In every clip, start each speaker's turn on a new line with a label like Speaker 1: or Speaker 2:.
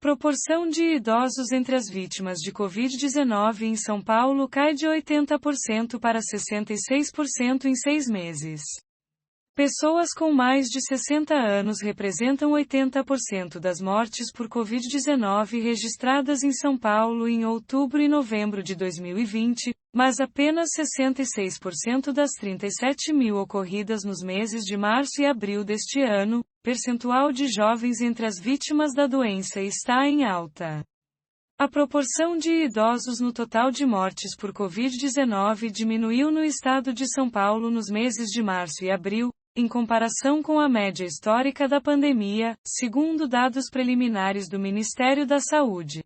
Speaker 1: Proporção de idosos entre as vítimas de Covid-19 em São Paulo cai de 80% para 66% em 6 meses. Pessoas com mais de 60 anos representam 80% das mortes por Covid-19 registradas em São Paulo em outubro e novembro de 2020, mas apenas 66% das 37 mil ocorridas nos meses de março e abril deste ano. Percentual de jovens entre as vítimas da doença está em alta. A proporção de idosos no total de mortes por Covid-19 diminuiu no estado de São Paulo nos meses de março e abril, em comparação com a média histórica da pandemia, segundo dados preliminares do Ministério da Saúde.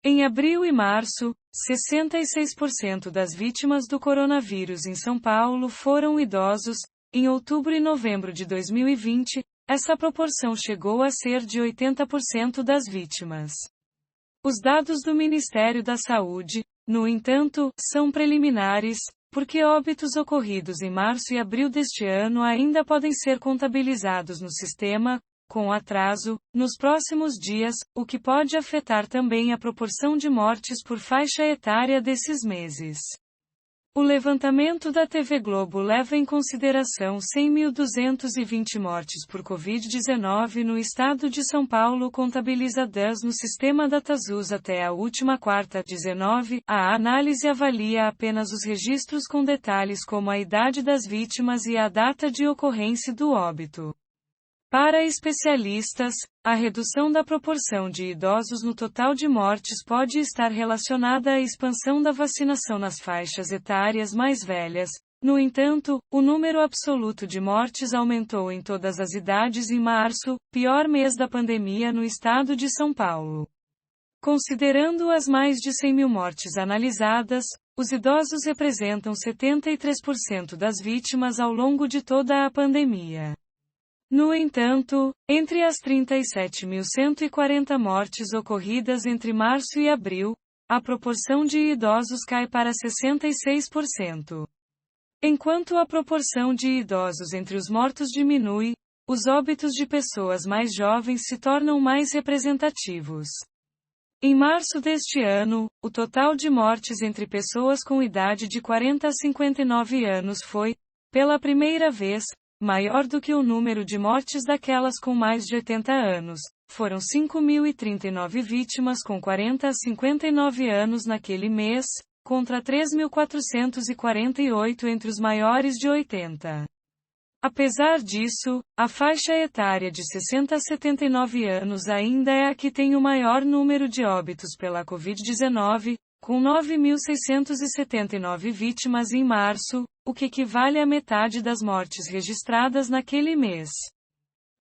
Speaker 1: Em abril e março, 66% das vítimas do coronavírus em São Paulo foram idosos. Em outubro e novembro de 2020, essa proporção chegou a ser de 80% das vítimas. Os dados do Ministério da Saúde, no entanto, são preliminares, porque óbitos ocorridos em março e abril deste ano ainda podem ser contabilizados no sistema, com atraso, nos próximos dias, o que pode afetar também a proporção de mortes por faixa etária desses meses. O levantamento da TV Globo leva em consideração 100.220 mortes por Covid-19 no estado de São Paulo contabilizadas no sistema DataSUS até a última quarta-19. A análise avalia apenas os registros com detalhes como a idade das vítimas e a data de ocorrência do óbito. Para especialistas, a redução da proporção de idosos no total de mortes pode estar relacionada à expansão da vacinação nas faixas etárias mais velhas. No entanto, o número absoluto de mortes aumentou em todas as idades em março, pior mês da pandemia no estado de São Paulo. Considerando as mais de 100 mil mortes analisadas, os idosos representam 73% das vítimas ao longo de toda a pandemia. No entanto, entre as 37.140 mortes ocorridas entre março e abril, a proporção de idosos cai para 66%. Enquanto a proporção de idosos entre os mortos diminui, os óbitos de pessoas mais jovens se tornam mais representativos. Em março deste ano, o total de mortes entre pessoas com idade de 40 a 59 anos foi, pela primeira vez, maior do que o número de mortes daquelas com mais de 80 anos. Foram 5.039 vítimas com 40 a 59 anos naquele mês, contra 3.448 entre os maiores de 80. Apesar disso, a faixa etária de 60 a 79 anos ainda é a que tem o maior número de óbitos pela Covid-19, com 9.679 vítimas em março, o que equivale à metade das mortes registradas naquele mês.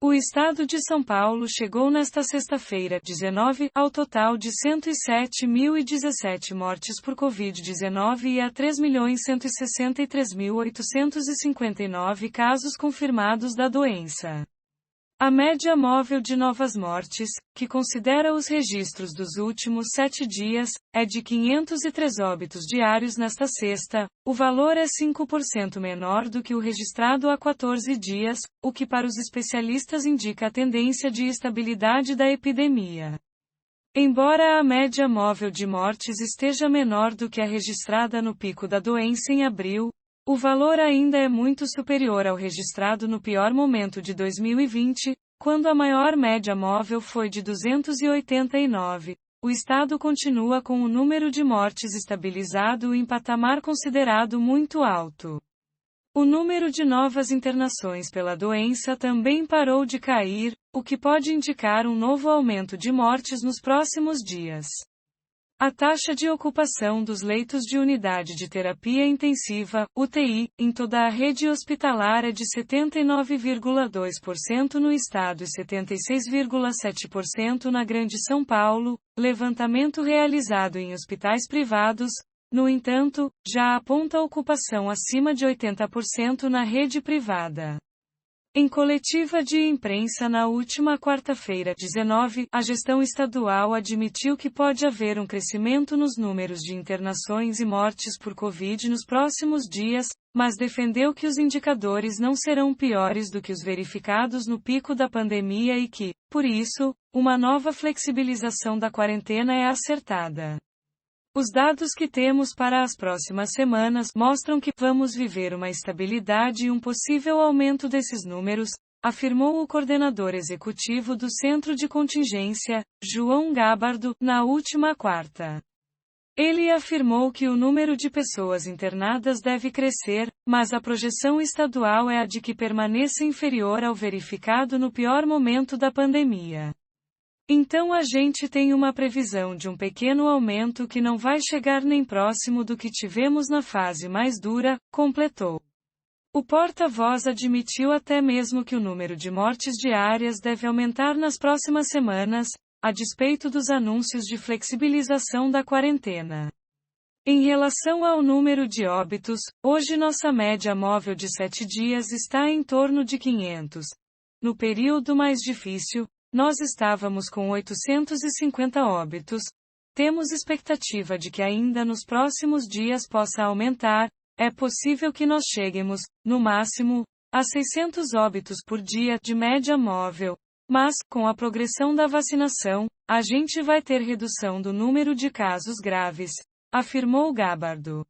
Speaker 1: O estado de São Paulo chegou nesta sexta-feira, 19, ao total de 107.017 mortes por Covid-19 e a 3.163.859 casos confirmados da doença. A média móvel de novas mortes, que considera os registros dos últimos 7 dias, é de 503 óbitos diários nesta sexta. O valor é 5% menor do que o registrado há 14 dias, o que para os especialistas indica a tendência de estabilidade da epidemia. Embora a média móvel de mortes esteja menor do que a registrada no pico da doença em abril, o valor ainda é muito superior ao registrado no pior momento de 2020, quando a maior média móvel foi de 289. O estado continua com o número de mortes estabilizado em patamar considerado muito alto. O número de novas internações pela doença também parou de cair, o que pode indicar um novo aumento de mortes nos próximos dias. A taxa de ocupação dos leitos de unidade de terapia intensiva, UTI, em toda a rede hospitalar é de 79,2% no estado e 76,7% na Grande São Paulo, levantamento realizado em hospitais privados, no entanto, já aponta ocupação acima de 80% na rede privada. Em coletiva de imprensa na última quarta-feira, 19, a gestão estadual admitiu que pode haver um crescimento nos números de internações e mortes por Covid nos próximos dias, mas defendeu que os indicadores não serão piores do que os verificados no pico da pandemia e que, por isso, uma nova flexibilização da quarentena é acertada. Os dados que temos para as próximas semanas mostram que vamos viver uma estabilidade e um possível aumento desses números, afirmou o coordenador executivo do Centro de Contingência, João Gabardo, na última quarta. Ele afirmou que o número de pessoas internadas deve crescer, mas a projeção estadual é a de que permaneça inferior ao verificado no pior momento da pandemia. Então a gente tem uma previsão de um pequeno aumento que não vai chegar nem próximo do que tivemos na fase mais dura, completou. O porta-voz admitiu até mesmo que o número de mortes diárias deve aumentar nas próximas semanas, a despeito dos anúncios de flexibilização da quarentena. Em relação ao número de óbitos, hoje nossa média móvel de 7 dias está em torno de 500. No período mais difícil, nós estávamos com 850 óbitos. Temos expectativa de que ainda nos próximos dias possa aumentar. É possível que nós cheguemos, no máximo, a 600 óbitos por dia de média móvel. Mas, com a progressão da vacinação, a gente vai ter redução do número de casos graves, afirmou Gabardo.